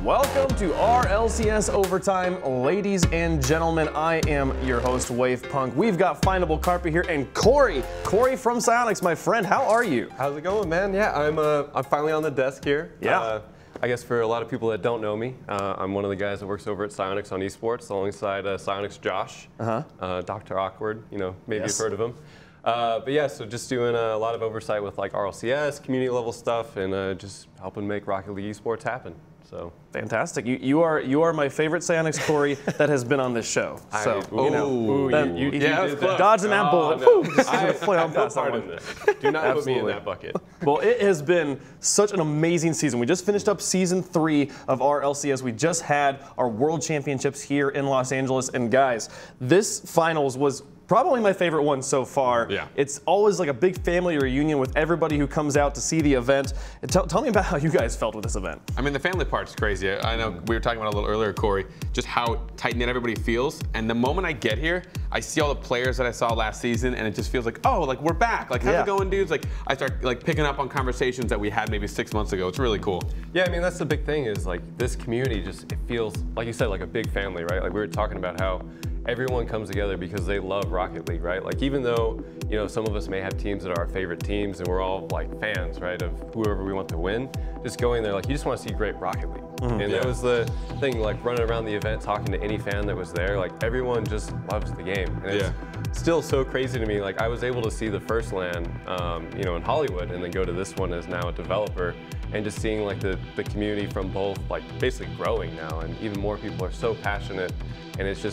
Welcome to RLCS Overtime. Ladies and gentlemen, I am your host, Wave Punk. We've got Findable Carpet here and Corey from Psyonix, my friend. How are you? How's it going, man? Yeah, I'm finally on the desk here. Yeah. I guess for a lot of people that don't know me, I'm one of the guys that works over at Psyonix on eSports alongside Psyonix Josh, Dr. Awkward, maybe you've heard of him. But yeah, so just doing a lot of oversight with like RLCS, community level stuff, and just helping make Rocket League eSports happen. So fantastic! You are my favorite Psyonix Corey that has been on this show. So dodging that bullet. No. Just I have no past that part one. in this. Do not put me in that bucket. Well, it has been such an amazing season. We just finished up season 3 of our LCS. We just had our World Championships here in Los Angeles, and guys, this finals was probably my favorite one so far. Yeah. It's always like a big family reunion with everybody who comes out to see the event. And tell me about how you guys felt with this event. I mean, the family part's crazy. I know we were talking about it a little earlier, Corey, just how tight-knit everybody feels. And the moment I get here, I see all the players that I saw last season, and it just feels like, oh, like we're back. Like, how's it going, dudes? Like, I start like picking up on conversations that we had maybe 6 months ago. It's really cool. Yeah, I mean, that's the big thing is like this community just, it feels, like you said, like a big family, right? Like we were talking about how everyone comes together because they love Rocket League, right? Like even though, some of us may have teams that are our favorite teams and we're all like fans, right, of whoever we want to win, just going there, like you just want to see great Rocket League. And that was the thing, like running around the event, talking to any fan that was there, like everyone just loves the game. And it's still so crazy to me. Like I was able to see the first LAN, in Hollywood and then go to this one as now a developer and just seeing like the community from both like basically growing now and even more people are so passionate and it's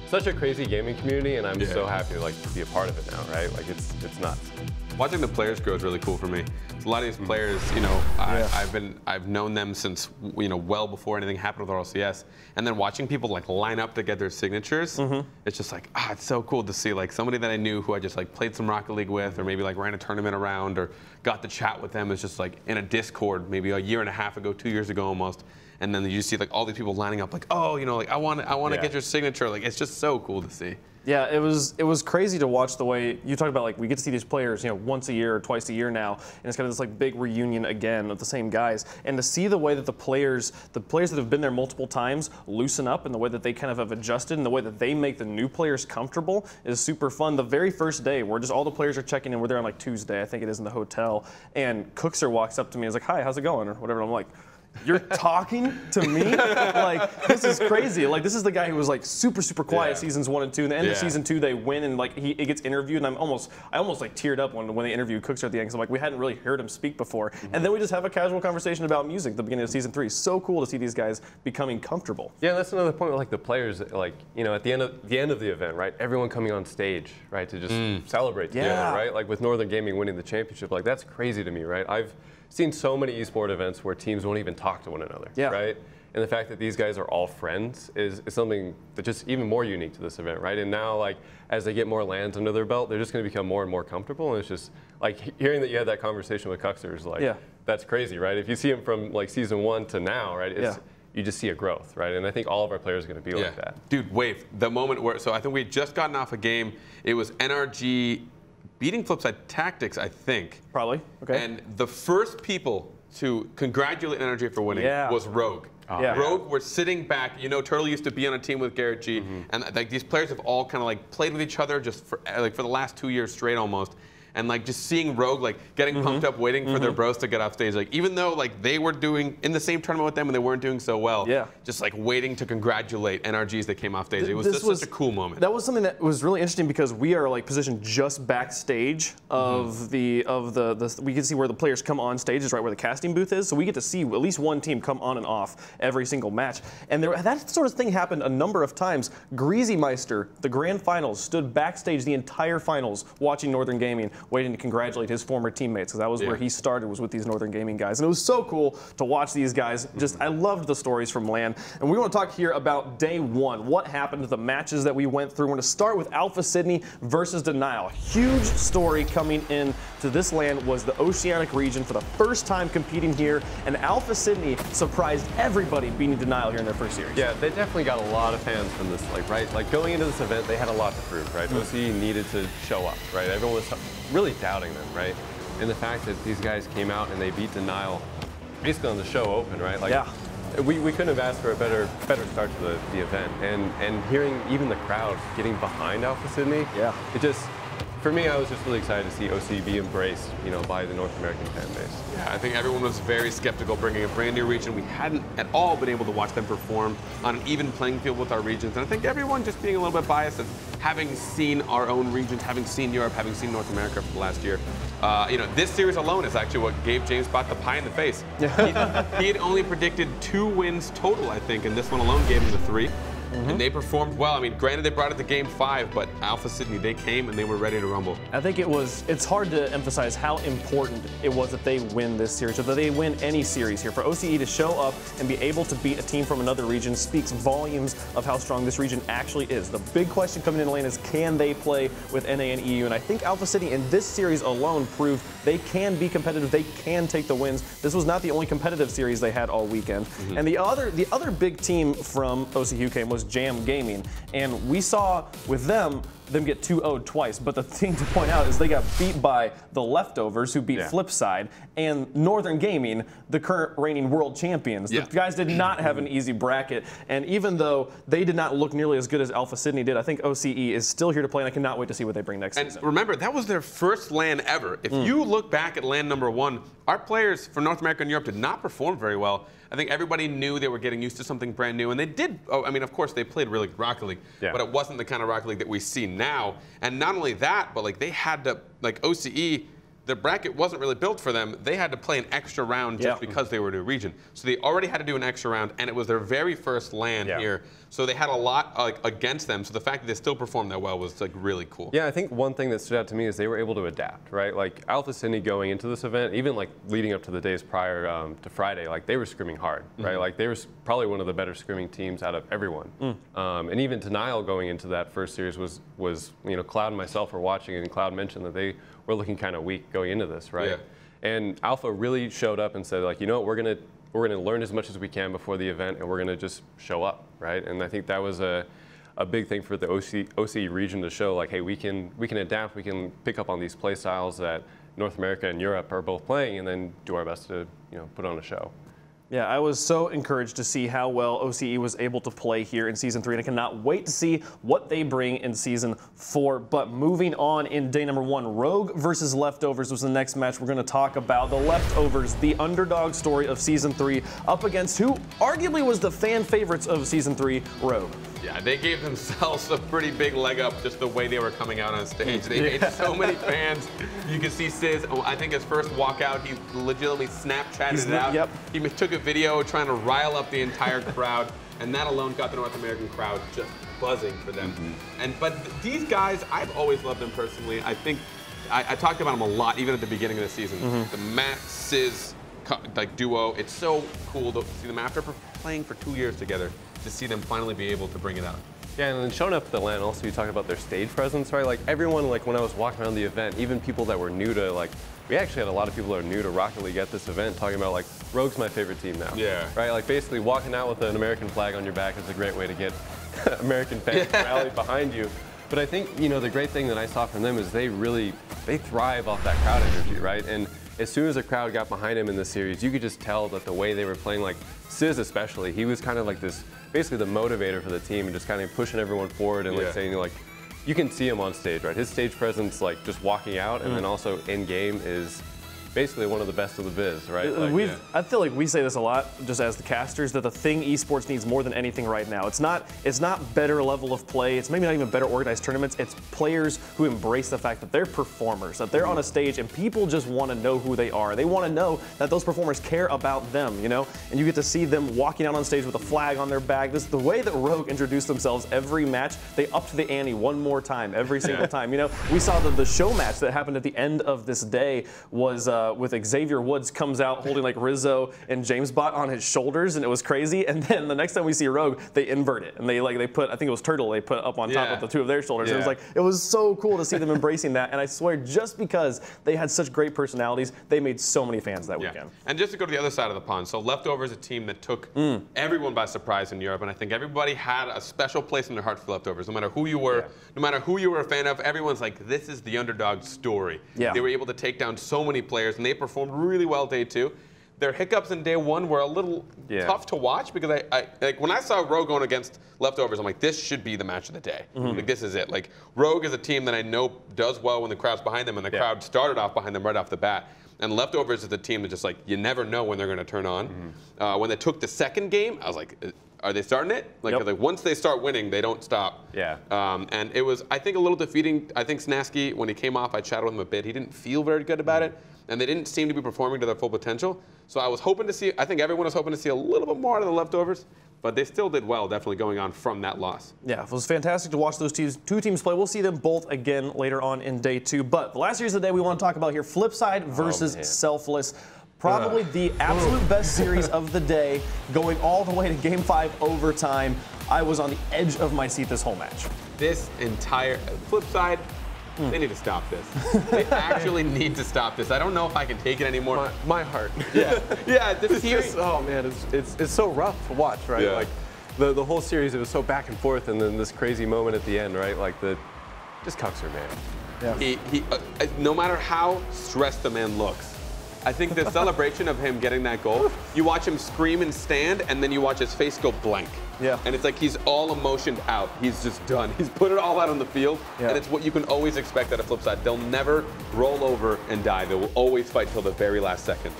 such a crazy gaming community, and I'm so happy to be a part of it now, right? Like it's nuts. Watching the players grow is really cool for me. A lot of these players, I've known them since well before anything happened with RLCS, and then watching people like line up to get their signatures, it's just like it's so cool to see like somebody that I knew who I just like played some Rocket League with, or maybe like ran a tournament around, or got to chat with them. It's just like in a Discord maybe a year and a half ago, 2 years ago almost. And then you see like all these people lining up, like, oh, like I want to get your signature. Like it's just so cool to see. Yeah, it was crazy to watch the way you talked about. Like we get to see these players, once a year or twice a year now, and it's kind of this like big reunion again of the same guys. And to see the way that the players that have been there multiple times loosen up, and the way that they kind of have adjusted, and the way that they make the new players comfortable is super fun. The very first day, where just all the players are checking in, we're there on like Tuesday, I think it is, in the hotel, and Cookser walks up to me and is like, "Hi, how's it going?" or whatever. And I'm like, "You're talking to me?" Like, this is crazy. Like, this is the guy who was like super quiet seasons 1 and 2. And the end of season 2, they win, and like he gets interviewed, and I almost like teared up when they interviewed Cookser at the end, because I'm like, we hadn't really heard him speak before. And then we just have a casual conversation about music at the beginning of season 3. So cool to see these guys becoming comfortable. Yeah, that's another point with like the players, like at the end of the event, right? Everyone coming on stage, right, to just celebrate together, right? Like with Northern Gaming winning the championship, like that's crazy to me, right? I've seen so many eSport events where teams won't even talk to one another, right? And the fact that these guys are all friends is something that's just even more unique to this event, right? And now, like, as they get more LANs under their belt, they're just going to become more and more comfortable. And it's just, like, hearing that you had that conversation with Cuxer is like, that's crazy, right? If you see him from, like, season 1 to now, right, you just see a growth, right? And I think all of our players are going to be like that. Dude, Wave, the moment where, so I think we had just gotten off a game. It was NRG beating Flipside Tactics, I think. Probably, okay. And the first people to congratulate NRG for winning was Rogue. Rogue were sitting back. Turtle used to be on a team with Garrett G, and like these players have all kind of like played with each other just for the last 2 years straight almost. And like just seeing Rogue like getting pumped up, waiting for their bros to get off stage. Like even though like they were doing in the same tournament with them and they weren't doing so well, just like waiting to congratulate NRGs that came off stage. It was just such a cool moment. That was something that was really interesting because we are like positioned just backstage of the we can see where the players come on stage is right where the casting booth is. So we get to see at least one team come on and off every single match. And that sort of thing happened a number of times. Greasy Meister, the grand finals, stood backstage the entire finals watching Northern Gaming, waiting to congratulate his former teammates, because that was where he started, was with these Northern Gaming guys. And it was so cool to watch these guys. I loved the stories from LAN. And we want to talk here about day 1. What happened, the matches that we went through. We're going to start with Alpha Sydney versus Denial. Huge story coming in to this LAN was the Oceanic region for the first time competing here, and Alpha Sydney surprised everybody beating Denial here in their first series. Yeah, they definitely got a lot of fans from this, right? Like going into this event, they had a lot to prove, right? OC needed to show up, right? Everyone was really doubting them, right? And the fact that these guys came out and they beat Denial basically on the show open, right? Like, we couldn't have asked for a better start to the event, and hearing even the crowd getting behind Alpha Sydney, it just, for me, I was just really excited to see OCE be embraced, by the North American fan base. Yeah, I think everyone was very skeptical bringing a brand new region. We hadn't at all been able to watch them perform on an even playing field with our regions, and I think everyone just being a little bit biased of having seen our own regions, having seen Europe, having seen North America for the last year. This series alone is actually what gave James Bott the pie in the face. He had only predicted 2 wins total, I think, and this one alone gave him the 3. And they performed well. I mean, granted, they brought it to game 5, but Alpha Sydney, they came and they were ready to rumble. I think it's hard to emphasize how important it was that they win this series, or that they win any series here. For OCE to show up and be able to beat a team from another region speaks volumes of how strong this region actually is. The big question coming in the lane is, can they play with NA and EU? And I think Alpha Sydney in this series alone proved they can be competitive, they can take the wins. This was not the only competitive series they had all weekend. And the other big team from OCE who came was Jam Gaming, and we saw with them get 2-0'd twice, but the thing to point out is they got beat by the Leftovers, who beat Flipside, and Northern Gaming, the current reigning world champions. The guys did not have an easy bracket, and even though they did not look nearly as good as Alpha Sydney did, I think OCE is still here to play, and I cannot wait to see what they bring next season. And remember, that was their first LAN ever. If you look back at LAN #1, our players from North America and Europe did not perform very well. I think everybody knew they were getting used to something brand new, and they did. I mean, of course, they played really good Rocket League, but it wasn't the kind of Rocket League that we see now. And not only that, but like they had to, like OCE, the bracket wasn't really built for them. They had to play an extra round just because they were to a region. So they already had to do an extra round, and it was their very first LAN here. So they had a lot against them. So the fact that they still performed that well was like really cool. Yeah, I think one thing that stood out to me is they were able to adapt, right? Like Alpha Sydney going into this event, even like leading up to the days prior to Friday, like they were scrimming hard, right? Like they were probably one of the better scrimming teams out of everyone. And even Denial going into that first series was Cloud and myself were watching it, and Cloud mentioned that they were looking kind of weak going into this, right? And Alpha really showed up and said, like, you know what, we're gonna learn as much as we can before the event, and we're gonna just show up, right? And I think that was a big thing for the OCE region to show, like, hey, we can adapt, we can pick up on these play styles that North America and Europe are both playing, and then do our best to put on a show. Yeah, I was so encouraged to see how well OCE was able to play here in Season 3, and I cannot wait to see what they bring in Season 4. But moving on in day #1, Rogue versus Leftovers was the next match we're going to talk about. The Leftovers, the underdog story of Season 3, up against who arguably was the fan favorites of Season 3, Rogue. Yeah, they gave themselves a pretty big leg up just the way they were coming out on stage. They made so many fans. You can see Sizz, I think his first walkout, he legitimately Snapchatted it out. He took a video trying to rile up the entire crowd, and that alone got the North American crowd just buzzing for them. But these guys, I've always loved them personally. I think I talked about them a lot, even at the beginning of the season. The Matt Sizz duo. It's so cool to see them after playing for 2 years together, to see them finally be able to bring it out. Yeah, and then showing up at the LAN, also you talk about their stage presence, right? Like everyone, like when I was walking around the event, even people that were new to, like, we actually had a lot of people that are new to Rocket League at this event talking about, like, Rogue's my favorite team now. Right, like basically walking out with an American flag on your back is a great way to get American fans rallied behind you. But I think, the great thing that I saw from them is they thrive off that crowd energy, right? And as soon as a crowd got behind him in this series, you could just tell that the way they were playing, like Sizz especially, he was kind of like this, basically the motivator for the team, and just kind of pushing everyone forward and like saying, like, you can see him on stage, right? His stage presence, like just walking out and then also in game, is basically one of the best of the biz, right? Like, I feel like we say this a lot, just as the casters, that the thing esports needs more than anything right now. It's not better level of play. It's maybe not even better organized tournaments. It's players who embrace the fact that they're performers, that they're on a stage, and people just want to know who they are. They want to know that those performers care about them, And you get to see them walking out on stage with a flag on their back. This is the way that Rogue introduced themselves every match. They upped the ante one more time every single time. We saw the show match that happened at the end of this day was with Xavier Woods comes out holding like Rizzo and James Bott on his shoulders, and it was crazy. And then the next time we see Rogue, they invert it, and they put, I think it was Turtle, they put up on top of the two of their shoulders. It was so cool to see them embracing that. And I swear, just because they had such great personalities, they made so many fans that weekend. And just to go to the other side of the pond, so Leftovers, a team that took everyone by surprise in Europe, and I think everybody had a special place in their heart for Leftovers. No matter who you were, no matter who you were a fan of, everyone's like, this is the underdog story. They were able to take down so many players, and they performed really well day 2. their hiccups in day one were a little tough to watch because like when I saw Rogue going against Leftovers, I'm like, this should be the match of the day. Like this is it. Like Rogue is a team that I know does well when the crowd's behind them, and the crowd started off behind them right off the bat. And Leftovers is a team that just like you never know when they're going to turn on. When they took the second game, I was like, are they starting it? Like once they start winning, they don't stop. Yeah. And it was, I think, a little defeating. I think Snasky, when he came off, I chatted with him a bit. He didn't feel very good about it, and they didn't seem to be performing to their full potential. So I was hoping to see, I think everyone was hoping to see a little bit more out of the Leftovers, but they still did well, definitely going on from that loss. Yeah, it was fantastic to watch those two teams play. We'll see them both again later on in day 2. But the last series of the day we want to talk about here, Flipside versus Selfless. Probably the absolute best series of the day, going all the way to Game 5 overtime. I was on the edge of my seat this whole match. This entire Flipside, they need to stop this. They actually need to stop this. I don't know if I can take it anymore. My heart. Yeah, this series. Oh man, it's so rough to watch, right? Yeah. Like the whole series, it was so back and forth, and then this crazy moment at the end, right? Like just Cuxer, man. Yeah. No matter how stressed the man looks, I think the celebration of him getting that goal, you watch him scream and stand, and then you watch his face go blank. Yeah. And it's like he's all emotioned out. He's just done. He's put it all out on the field, and it's what you can always expect at a Flipside. They'll never roll over and die. They will always fight till the very last second.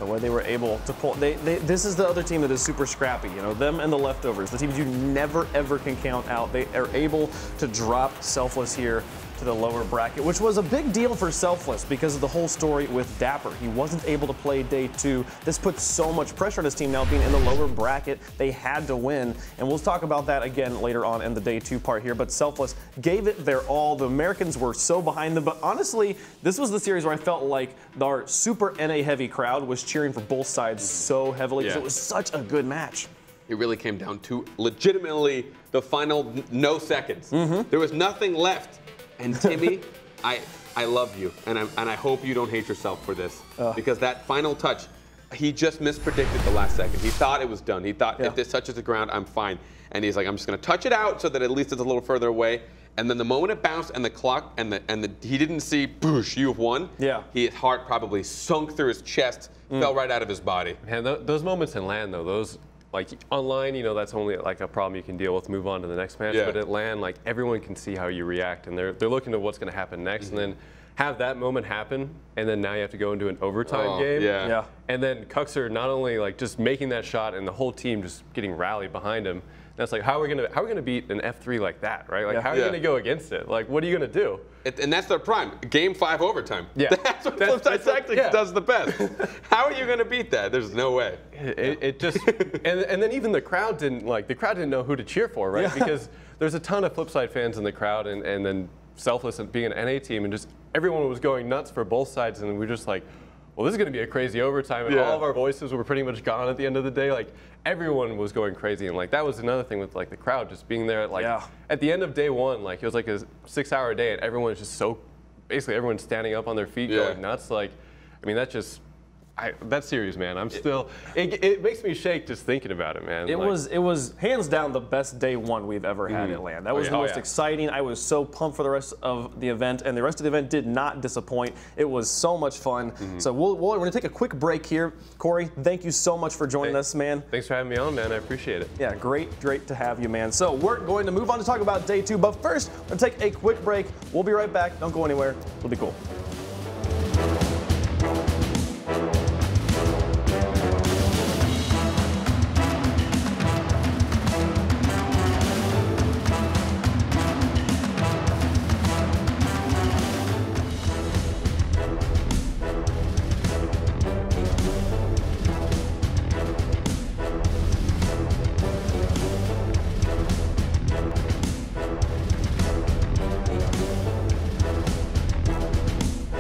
The way they were able to pull, this is the other team that is super scrappy, you know, them and the Leftovers, the teams you never ever can count out. They are able to drop Selfless here to the lower bracket, which was a big deal for Selfless because of the whole story with Dapper. He wasn't able to play day 2. This puts so much pressure on his team now being in the lower bracket. They had to win, and we'll talk about that again later on in the day 2 part here, but Selfless gave it their all. The Americans were so behind them, but honestly, this was the series where I felt like our super NA heavy crowd was cheering for both sides so heavily because it was such a good match. It really came down to legitimately the final no seconds. There was nothing left. And Timmy, I love you, and I hope you don't hate yourself for this, because that final touch, he just mispredicted the last second. He thought it was done. He thought if this touches the ground, I'm fine. And he's like, I'm just going to touch it out so that at least it's a little further away. And then the moment it bounced and the clock and he didn't see, boosh, you've won. Yeah. His heart probably sunk through his chest, fell right out of his body. Man, those moments in LAN though, those. Like online, you know, that's only like a problem you can deal with, move on to the next match. But at LAN, like everyone can see how you react, and they're looking at what's going to happen next, and then have that moment happen, and then now you have to go into an overtime game. And then Cuxer not only like just making that shot, and the whole team just getting rallied behind him. That's like how are we gonna beat an F3 like that, right? Like how are you gonna go against it? Like what are you gonna do? And that's their prime. Game 5 overtime. That's what Flipside Tactics does the best. How are you gonna beat that? There's no way. It just and then even the crowd didn't know who to cheer for, right? Because there's a ton of Flipside fans in the crowd, and then Selfless being an NA team, and just everyone was going nuts for both sides, and we were just like, well, this is going to be a crazy overtime, and all of our voices were pretty much gone at the end of the day. Like everyone was going crazy, and like that was another thing with like the crowd just being there. Like at the end of day 1, like it was like a 6-hour day, and everyone's just so basically everyone's standing up on their feet, going nuts. Like, I mean, that series, man, I'm still, it makes me shake just thinking about it, man. It was hands down the best day 1 we've ever had at LAN. That was the most exciting. I was so pumped for the rest of the event, and the rest of the event did not disappoint. It was so much fun. So we're going to take a quick break here. Corey, thank you so much for joining us, man. Thanks for having me on, man. I appreciate it. Yeah, great to have you, man. So we're going to move on to talk about day 2, but first, we're going to take a quick break. We'll be right back. Don't go anywhere. It'll be cool.